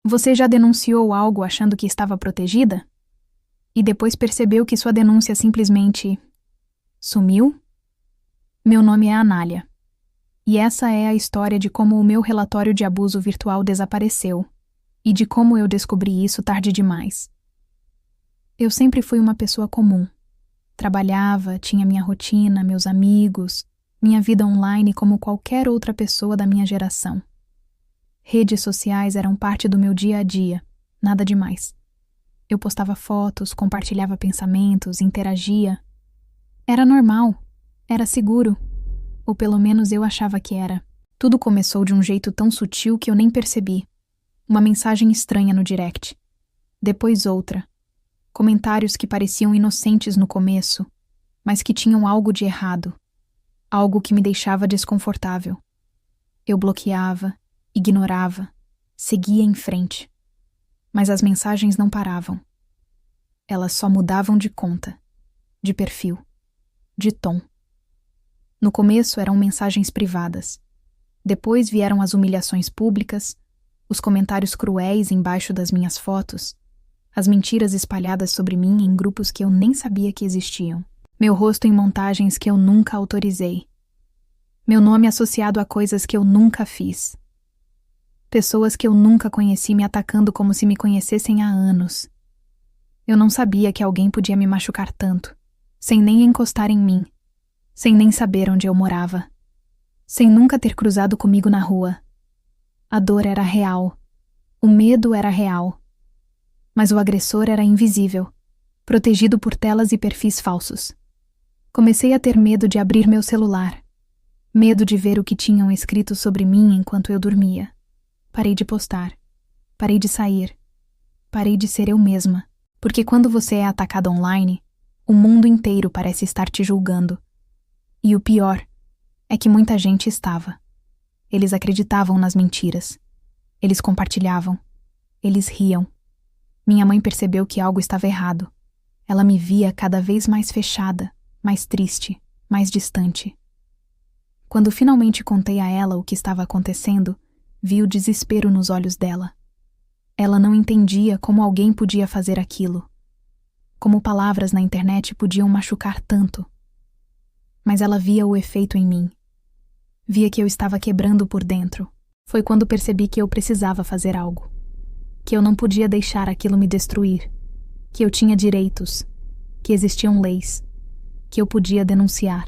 Você já denunciou algo achando que estava protegida? E depois percebeu que sua denúncia simplesmente sumiu? Meu nome é Anália. E essa é a história de como o meu relatório de abuso virtual desapareceu e de como eu descobri isso tarde demais. Eu sempre fui uma pessoa comum. Trabalhava, tinha minha rotina, meus amigos, minha vida online como qualquer outra pessoa da minha geração. Redes sociais eram parte do meu dia a dia, nada demais. Eu postava fotos, compartilhava pensamentos, interagia. Era normal, era seguro, ou pelo menos eu achava que era. Tudo começou de um jeito tão sutil que eu nem percebi. Uma mensagem estranha no direct. Depois outra. Comentários que pareciam inocentes no começo, mas que tinham algo de errado. Algo que me deixava desconfortável. Eu bloqueava, ignorava, seguia em frente. Mas as mensagens não paravam. Elas só mudavam de conta, de perfil, de tom. No começo eram mensagens privadas. Depois vieram as humilhações públicas, os comentários cruéis embaixo das minhas fotos, as mentiras espalhadas sobre mim em grupos que eu nem sabia que existiam. Meu rosto em montagens que eu nunca autorizei. Meu nome associado a coisas que eu nunca fiz. Pessoas que eu nunca conheci me atacando como se me conhecessem há anos. Eu não sabia que alguém podia me machucar tanto, sem nem encostar em mim, sem nem saber onde eu morava, sem nunca ter cruzado comigo na rua. A dor era real, o medo era real, mas o agressor era invisível, protegido por telas e perfis falsos. Comecei a ter medo de abrir meu celular, medo de ver o que tinham escrito sobre mim enquanto eu dormia. Parei de postar, parei de sair, parei de ser eu mesma, porque quando você é atacada online, o mundo inteiro parece estar te julgando. E o pior é que muita gente estava. Eles acreditavam nas mentiras. Eles compartilhavam. Eles riam. Minha mãe percebeu que algo estava errado. Ela me via cada vez mais fechada, mais triste, mais distante. Quando finalmente contei a ela o que estava acontecendo, vi o desespero nos olhos dela. Ela não entendia como alguém podia fazer aquilo. Como palavras na internet podiam machucar tanto. Mas ela via o efeito em mim. Via que eu estava quebrando por dentro. Foi quando percebi que eu precisava fazer algo. Que eu não podia deixar aquilo me destruir. Que eu tinha direitos. Que existiam leis. Que eu podia denunciar.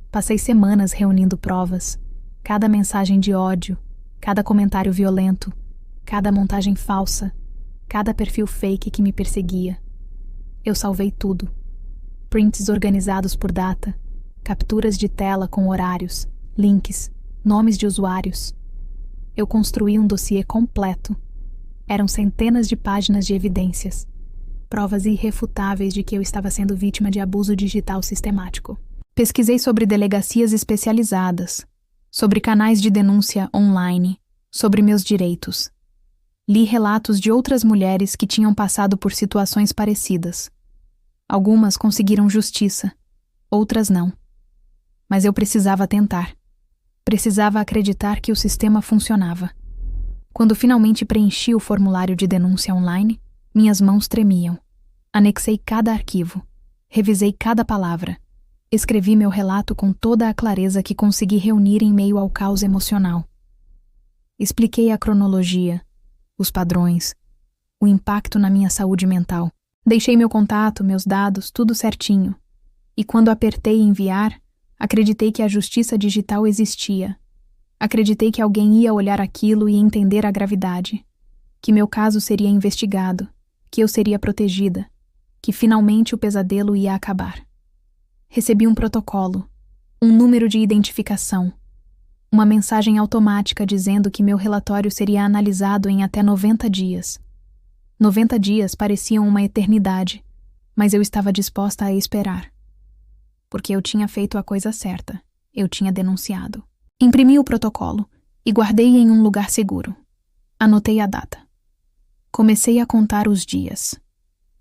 Passei semanas reunindo provas. Cada mensagem de ódio. Cada comentário violento. Cada montagem falsa. Cada perfil fake que me perseguia. Eu salvei tudo. Prints organizados por data. Capturas de tela com horários, links, nomes de usuários. Eu construí um dossiê completo. Eram centenas de páginas de evidências. Provas irrefutáveis de que eu estava sendo vítima de abuso digital sistemático. Pesquisei sobre delegacias especializadas, sobre canais de denúncia online, sobre meus direitos. Li relatos de outras mulheres que tinham passado por situações parecidas. Algumas conseguiram justiça, outras não. Mas eu precisava tentar. Precisava acreditar que o sistema funcionava. Quando finalmente preenchi o formulário de denúncia online, minhas mãos tremiam. Anexei cada arquivo. Revisei cada palavra. Escrevi meu relato com toda a clareza que consegui reunir em meio ao caos emocional. Expliquei a cronologia, os padrões, o impacto na minha saúde mental. Deixei meu contato, meus dados, tudo certinho. E quando apertei enviar, acreditei que a justiça digital existia. Acreditei que alguém ia olhar aquilo e entender a gravidade. Que meu caso seria investigado. Que eu seria protegida. Que finalmente o pesadelo ia acabar. Recebi um protocolo. Um número de identificação. Uma mensagem automática dizendo que meu relatório seria analisado em até 90 dias. 90 dias pareciam uma eternidade, mas eu estava disposta a esperar. Porque eu tinha feito a coisa certa. Eu tinha denunciado. Imprimi o protocolo e guardei em um lugar seguro. Anotei a data. Comecei a contar os dias.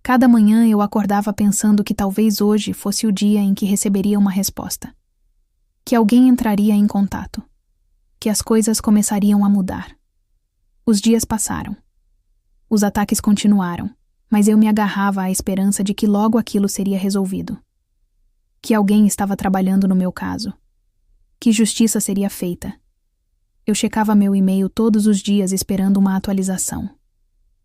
Cada manhã eu acordava pensando que talvez hoje fosse o dia em que receberia uma resposta. Que alguém entraria em contato. Que as coisas começariam a mudar. Os dias passaram. Os ataques continuaram, mas eu me agarrava à esperança de que logo aquilo seria resolvido. Que alguém estava trabalhando no meu caso. Que justiça seria feita. Eu checava meu e-mail todos os dias esperando uma atualização.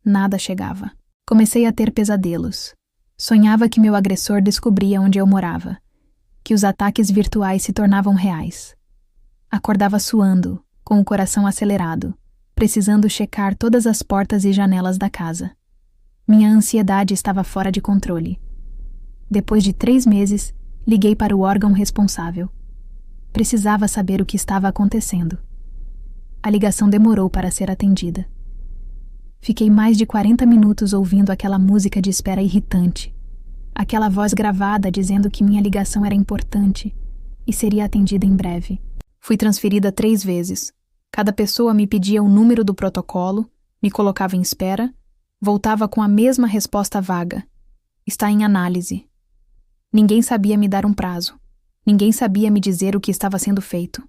Nada chegava. Comecei a ter pesadelos. Sonhava que meu agressor descobria onde eu morava, que os ataques virtuais se tornavam reais. Acordava suando, com o coração acelerado, precisando checar todas as portas e janelas da casa. Minha ansiedade estava fora de controle. Depois de 3 meses, liguei para o órgão responsável. Precisava saber o que estava acontecendo. A ligação demorou para ser atendida. Fiquei mais de 40 minutos ouvindo aquela música de espera irritante. Aquela voz gravada dizendo que minha ligação era importante e seria atendida em breve. Fui transferida 3 vezes. Cada pessoa me pedia o número do protocolo, me colocava em espera, voltava com a mesma resposta vaga. Está em análise. Ninguém sabia me dar um prazo. Ninguém sabia me dizer o que estava sendo feito.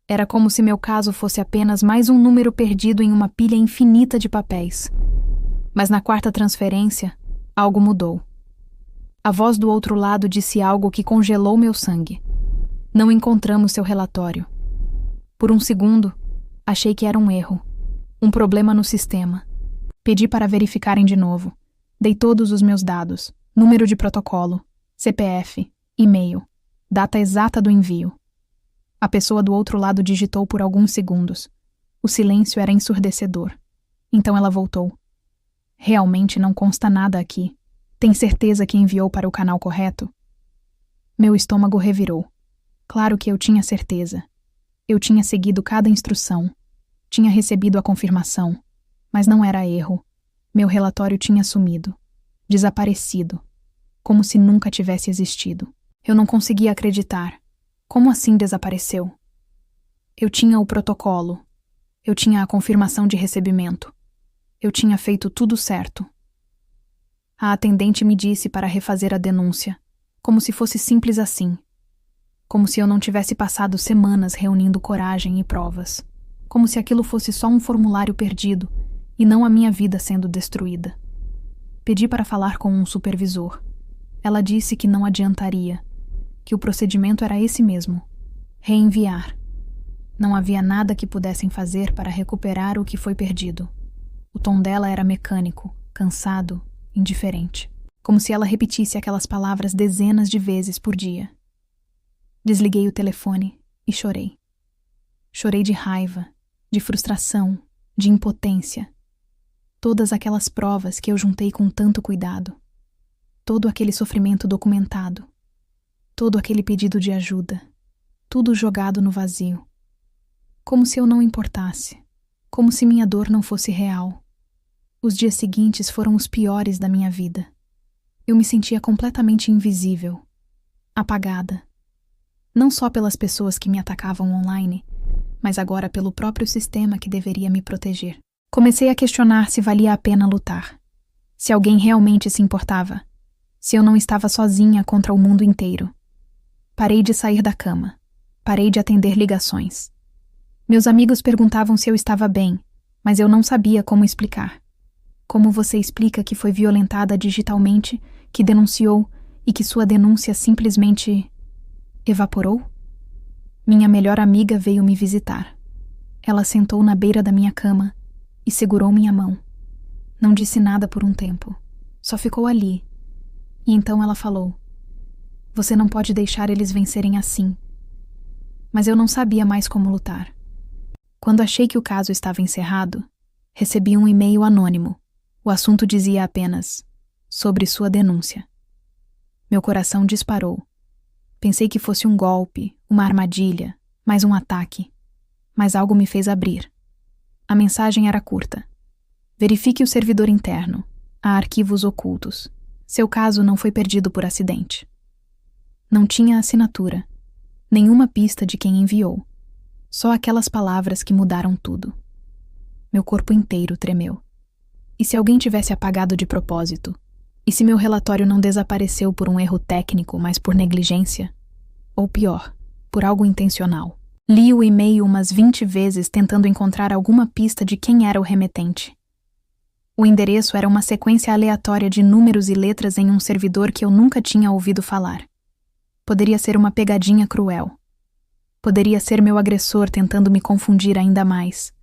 Era como se meu caso fosse apenas mais um número perdido em uma pilha infinita de papéis. Mas na 4ª transferência, algo mudou. A voz do outro lado disse algo que congelou meu sangue. Não encontramos seu relatório. Por um segundo, achei que era um erro, um problema no sistema. Pedi para verificarem de novo. Dei todos os meus dados, número de protocolo, CPF, e-mail, data exata do envio. A pessoa do outro lado digitou por alguns segundos. O silêncio era ensurdecedor. Então ela voltou. Realmente não consta nada aqui. Tem certeza que enviou para o canal correto? Meu estômago revirou. Claro que eu tinha certeza. Eu tinha seguido cada instrução. Tinha recebido a confirmação. Mas não era erro. Meu relatório tinha sumido. Desaparecido. Como se nunca tivesse existido. Eu não conseguia acreditar. Como assim desapareceu? Eu tinha o protocolo. Eu tinha a confirmação de recebimento. Eu tinha feito tudo certo. A atendente me disse para refazer a denúncia, como se fosse simples assim. Como se eu não tivesse passado semanas reunindo coragem e provas. Como se aquilo fosse só um formulário perdido e não a minha vida sendo destruída. Pedi para falar com um supervisor. Ela disse que não adiantaria. Que o procedimento era esse mesmo, reenviar. Não havia nada que pudessem fazer para recuperar o que foi perdido. O tom dela era mecânico, cansado, indiferente, como se ela repetisse aquelas palavras dezenas de vezes por dia. Desliguei o telefone e chorei. Chorei de raiva, de frustração, de impotência. Todas aquelas provas que eu juntei com tanto cuidado. Todo aquele sofrimento documentado. Todo aquele pedido de ajuda, tudo jogado no vazio. Como se eu não importasse, como se minha dor não fosse real. Os dias seguintes foram os piores da minha vida. Eu me sentia completamente invisível, apagada. Não só pelas pessoas que me atacavam online, mas agora pelo próprio sistema que deveria me proteger. Comecei a questionar se valia a pena lutar. Se alguém realmente se importava. Se eu não estava sozinha contra o mundo inteiro. Parei de sair da cama. Parei de atender ligações. Meus amigos perguntavam se eu estava bem, mas eu não sabia como explicar. Como você explica que foi violentada digitalmente, que denunciou e que sua denúncia simplesmente evaporou? Minha melhor amiga veio me visitar. Ela sentou na beira da minha cama e segurou minha mão. Não disse nada por um tempo. Só ficou ali. E então ela falou: "Você não pode deixar eles vencerem assim." Mas eu não sabia mais como lutar. Quando achei que o caso estava encerrado, recebi um e-mail anônimo. O assunto dizia apenas: "Sobre sua denúncia." Meu coração disparou. Pensei que fosse um golpe, uma armadilha, mais um ataque. Mas algo me fez abrir. A mensagem era curta. Verifique o servidor interno. Há arquivos ocultos. Seu caso não foi perdido por acidente. Não tinha assinatura. Nenhuma pista de quem enviou. Só aquelas palavras que mudaram tudo. Meu corpo inteiro tremeu. E se alguém tivesse apagado de propósito? E se meu relatório não desapareceu por um erro técnico, mas por negligência? Ou pior, por algo intencional? Li o e-mail umas 20 vezes tentando encontrar alguma pista de quem era o remetente. O endereço era uma sequência aleatória de números e letras em um servidor que eu nunca tinha ouvido falar. Poderia ser uma pegadinha cruel. Poderia ser meu agressor tentando me confundir ainda mais.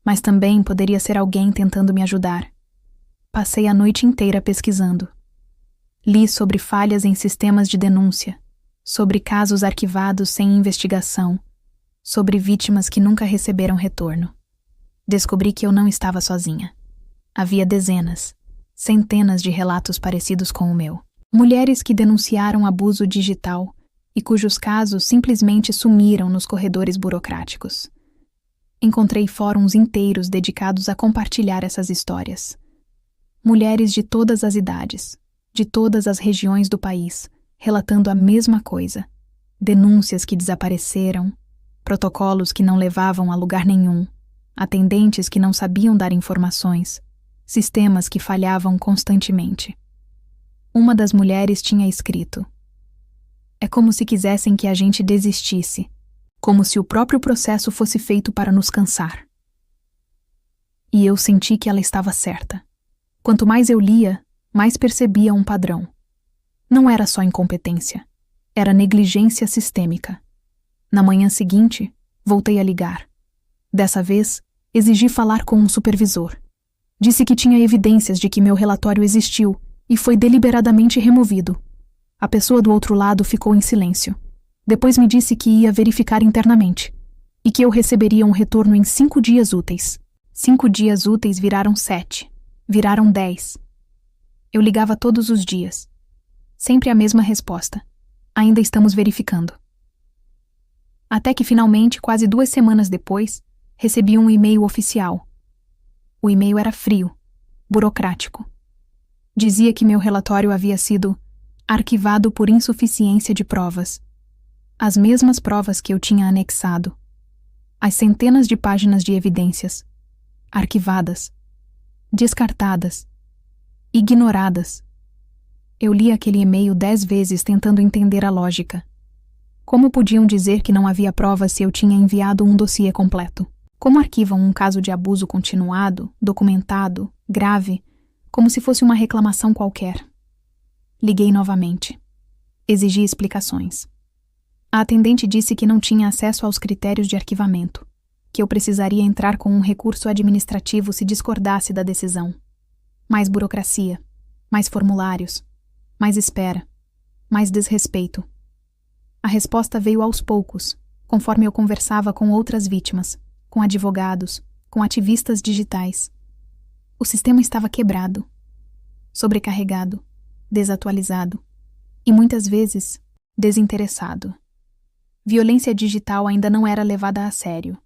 Mas também poderia ser alguém tentando me ajudar. Passei a noite inteira pesquisando. Li sobre falhas em sistemas de denúncia, sobre casos arquivados sem investigação, sobre vítimas que nunca receberam retorno. Descobri que eu não estava sozinha. Havia dezenas, centenas de relatos parecidos com o meu. Mulheres que denunciaram abuso digital e cujos casos simplesmente sumiram nos corredores burocráticos. Encontrei fóruns inteiros dedicados a compartilhar essas histórias. Mulheres de todas as idades, de todas as regiões do país, relatando a mesma coisa. Denúncias que desapareceram, protocolos que não levavam a lugar nenhum, atendentes que não sabiam dar informações, sistemas que falhavam constantemente. Uma das mulheres tinha escrito: "É como se quisessem que a gente desistisse, como se o próprio processo fosse feito para nos cansar." E eu senti que ela estava certa. Quanto mais eu lia, mais percebia um padrão. Não era só incompetência, era negligência sistêmica. Na manhã seguinte, voltei a ligar. Dessa vez, exigi falar com um supervisor. Disse que tinha evidências de que meu relatório existiu e foi deliberadamente removido. A pessoa do outro lado ficou em silêncio. Depois me disse que ia verificar internamente e que eu receberia um retorno em 5 dias úteis. 5 dias úteis viraram 7, viraram 10. Eu ligava todos os dias. Sempre a mesma resposta: "Ainda estamos verificando." Até que finalmente, quase 2 semanas depois, recebi um e-mail oficial. O e-mail era frio, burocrático. Dizia que meu relatório havia sido arquivado por insuficiência de provas. As mesmas provas que eu tinha anexado. As centenas de páginas de evidências. Arquivadas. Descartadas. Ignoradas. Eu li aquele e-mail 10 vezes tentando entender a lógica. Como podiam dizer que não havia provas se eu tinha enviado um dossiê completo? Como arquivam um caso de abuso continuado, documentado, grave, como se fosse uma reclamação qualquer? Liguei novamente. Exigi explicações. A atendente disse que não tinha acesso aos critérios de arquivamento, que eu precisaria entrar com um recurso administrativo se discordasse da decisão. Mais burocracia, mais formulários, mais espera, mais desrespeito. A resposta veio aos poucos, conforme eu conversava com outras vítimas, com advogados, com ativistas digitais. O sistema estava quebrado, sobrecarregado, desatualizado e muitas vezes desinteressado. Violência digital ainda não era levada a sério,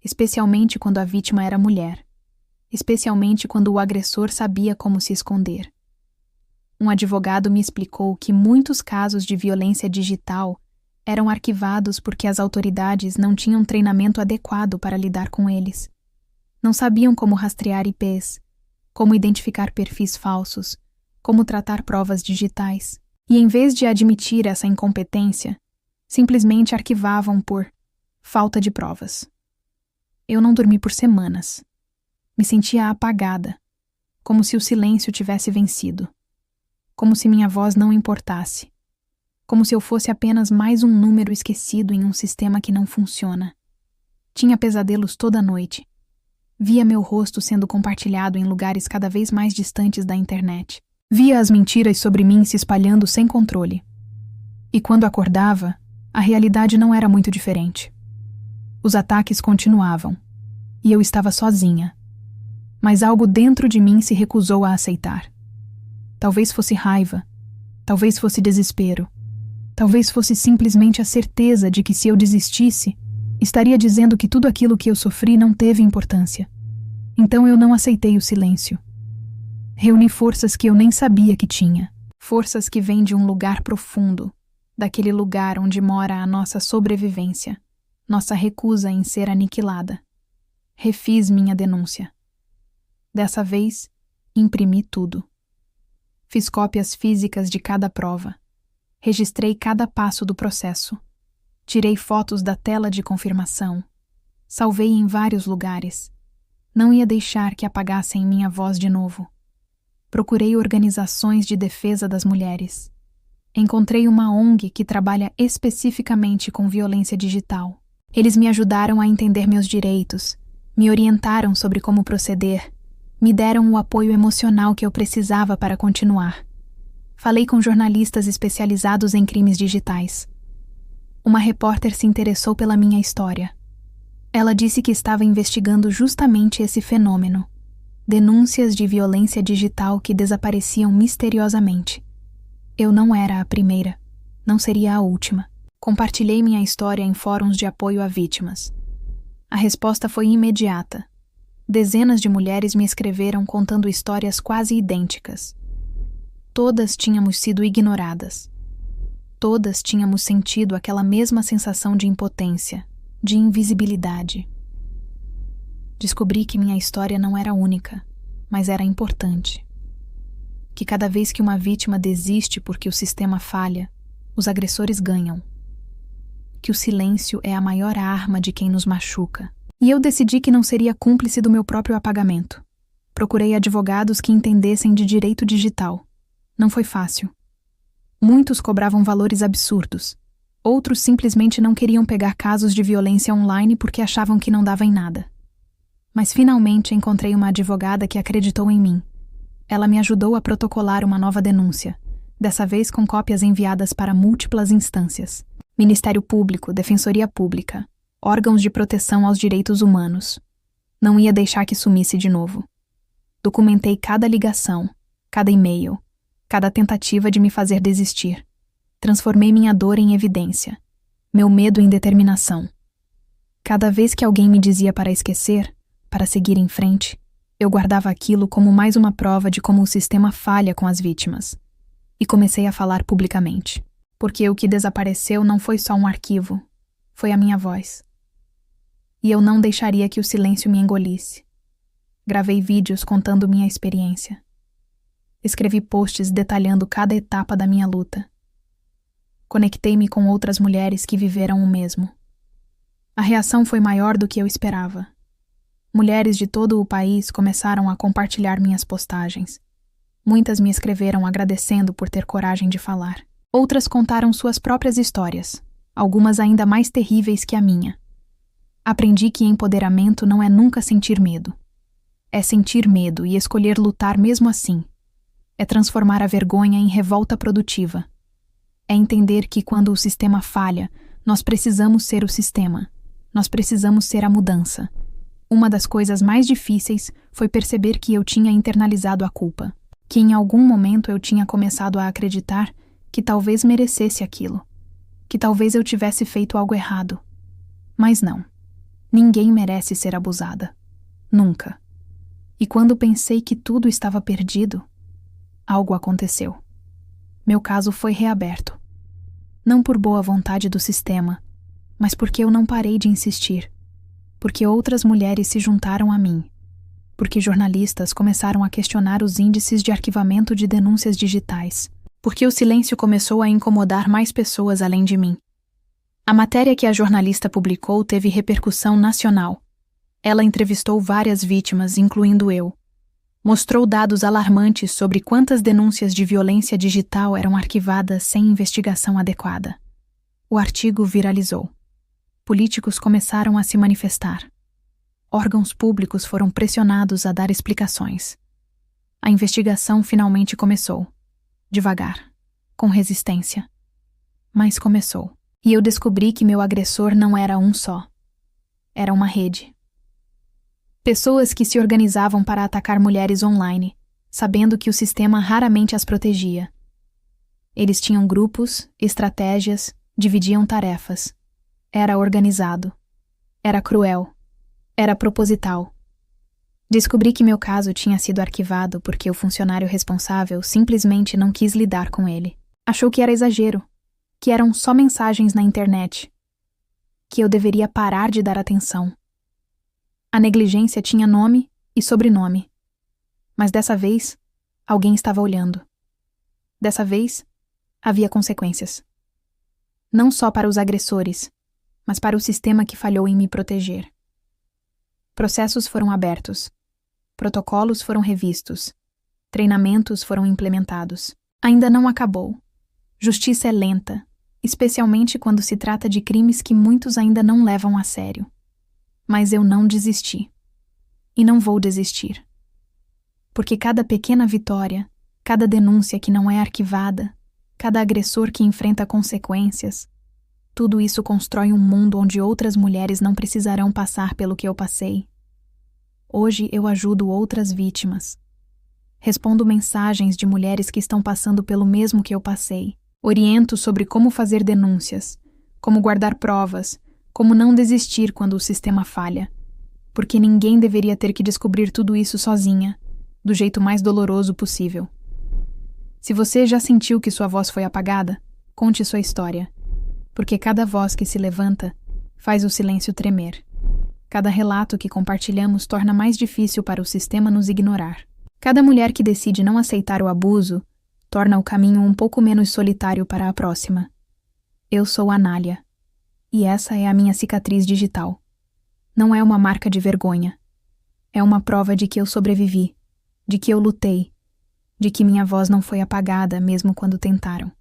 especialmente quando a vítima era mulher, especialmente quando o agressor sabia como se esconder. Um advogado me explicou que muitos casos de violência digital eram arquivados porque as autoridades não tinham treinamento adequado para lidar com eles. Não sabiam como rastrear IPs, como identificar perfis falsos, como tratar provas digitais. E em vez de admitir essa incompetência, simplesmente arquivavam por falta de provas. Eu não dormi por semanas. Me sentia apagada, como se o silêncio tivesse vencido. Como se minha voz não importasse. Como se eu fosse apenas mais um número esquecido em um sistema que não funciona. Tinha pesadelos toda noite. Via meu rosto sendo compartilhado em lugares cada vez mais distantes da internet. Via as mentiras sobre mim se espalhando sem controle. E quando acordava, a realidade não era muito diferente. Os ataques continuavam, e eu estava sozinha. Mas algo dentro de mim se recusou a aceitar. Talvez fosse raiva, talvez fosse desespero, talvez fosse simplesmente a certeza de que se eu desistisse, estaria dizendo que tudo aquilo que eu sofri não teve importância. Então eu não aceitei o silêncio. Reuni forças que eu nem sabia que tinha, forças que vêm de um lugar profundo, daquele lugar onde mora a nossa sobrevivência, nossa recusa em ser aniquilada. Refiz minha denúncia. Dessa vez, imprimi tudo. Fiz cópias físicas de cada prova. Registrei cada passo do processo. Tirei fotos da tela de confirmação. Salvei em vários lugares. Não ia deixar que apagassem minha voz de novo. Procurei organizações de defesa das mulheres. Encontrei uma ONG que trabalha especificamente com violência digital. Eles me ajudaram a entender meus direitos, me orientaram sobre como proceder, me deram o apoio emocional que eu precisava para continuar. Falei com jornalistas especializados em crimes digitais. Uma repórter se interessou pela minha história. Ela disse que estava investigando justamente esse fenômeno. Denúncias de violência digital que desapareciam misteriosamente. Eu não era a primeira, não seria a última. Compartilhei minha história em fóruns de apoio a vítimas. A resposta foi imediata. Dezenas de mulheres me escreveram contando histórias quase idênticas. Todas tínhamos sido ignoradas. Todas tínhamos sentido aquela mesma sensação de impotência, de invisibilidade. Descobri que minha história não era única, mas era importante. Que cada vez que uma vítima desiste porque o sistema falha, os agressores ganham. Que o silêncio é a maior arma de quem nos machuca. E eu decidi que não seria cúmplice do meu próprio apagamento. Procurei advogados que entendessem de direito digital. Não foi fácil. Muitos cobravam valores absurdos. Outros simplesmente não queriam pegar casos de violência online porque achavam que não dava em nada. Mas finalmente encontrei uma advogada que acreditou em mim. Ela me ajudou a protocolar uma nova denúncia, dessa vez com cópias enviadas para múltiplas instâncias. Ministério Público, Defensoria Pública, órgãos de proteção aos direitos humanos. Não ia deixar que sumisse de novo. Documentei cada ligação, cada e-mail, cada tentativa de me fazer desistir. Transformei minha dor em evidência, meu medo em determinação. Cada vez que alguém me dizia para esquecer, para seguir em frente, eu guardava aquilo como mais uma prova de como o sistema falha com as vítimas. E comecei a falar publicamente. Porque o que desapareceu não foi só um arquivo, foi a minha voz. E eu não deixaria que o silêncio me engolisse. Gravei vídeos contando minha experiência. Escrevi posts detalhando cada etapa da minha luta. Conectei-me com outras mulheres que viveram o mesmo. A reação foi maior do que eu esperava. Mulheres de todo o país começaram a compartilhar minhas postagens. Muitas me escreveram agradecendo por ter coragem de falar. Outras contaram suas próprias histórias, algumas ainda mais terríveis que a minha. Aprendi que empoderamento não é nunca sentir medo. É sentir medo e escolher lutar mesmo assim. É transformar a vergonha em revolta produtiva. É entender que quando o sistema falha, nós precisamos ser o sistema. Nós precisamos ser a mudança. Uma das coisas mais difíceis foi perceber que eu tinha internalizado a culpa. Que em algum momento eu tinha começado a acreditar que talvez merecesse aquilo. Que talvez eu tivesse feito algo errado. Mas não. Ninguém merece ser abusada. Nunca. E quando pensei que tudo estava perdido, algo aconteceu. Meu caso foi reaberto. Não por boa vontade do sistema, mas porque eu não parei de insistir. Porque outras mulheres se juntaram a mim. Porque jornalistas começaram a questionar os índices de arquivamento de denúncias digitais. Porque o silêncio começou a incomodar mais pessoas além de mim. A matéria que a jornalista publicou teve repercussão nacional. Ela entrevistou várias vítimas, incluindo eu. Mostrou dados alarmantes sobre quantas denúncias de violência digital eram arquivadas sem investigação adequada. O artigo viralizou. Políticos começaram a se manifestar. Órgãos públicos foram pressionados a dar explicações. A investigação finalmente começou. Devagar, com resistência. Mas começou. E eu descobri que meu agressor não era um só. Era uma rede. Pessoas que se organizavam para atacar mulheres online, sabendo que o sistema raramente as protegia. Eles tinham grupos, estratégias, dividiam tarefas. Era organizado. Era cruel. Era proposital. Descobri que meu caso tinha sido arquivado porque o funcionário responsável simplesmente não quis lidar com ele. Achou que era exagero, que eram só mensagens na internet, que eu deveria parar de dar atenção. A negligência tinha nome e sobrenome. Mas dessa vez, alguém estava olhando. Dessa vez, havia consequências. Não só para os agressores, mas para o sistema que falhou em me proteger. Processos foram abertos. Protocolos foram revistos. Treinamentos foram implementados. Ainda não acabou. Justiça é lenta, especialmente quando se trata de crimes que muitos ainda não levam a sério. Mas eu não desisti. E não vou desistir. Porque cada pequena vitória, cada denúncia que não é arquivada, cada agressor que enfrenta consequências, tudo isso constrói um mundo onde outras mulheres não precisarão passar pelo que eu passei. Hoje eu ajudo outras vítimas. Respondo mensagens de mulheres que estão passando pelo mesmo que eu passei. Oriento sobre como fazer denúncias, como guardar provas, como não desistir quando o sistema falha. Porque ninguém deveria ter que descobrir tudo isso sozinha, do jeito mais doloroso possível. Se você já sentiu que sua voz foi apagada, conte sua história. Porque cada voz que se levanta faz o silêncio tremer. Cada relato que compartilhamos torna mais difícil para o sistema nos ignorar. Cada mulher que decide não aceitar o abuso torna o caminho um pouco menos solitário para a próxima. Eu sou Anália, e essa é a minha cicatriz digital. Não é uma marca de vergonha. É uma prova de que eu sobrevivi, de que eu lutei, de que minha voz não foi apagada mesmo quando tentaram.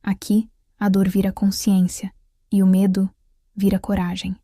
Aqui, a dor vira consciência e o medo vira coragem.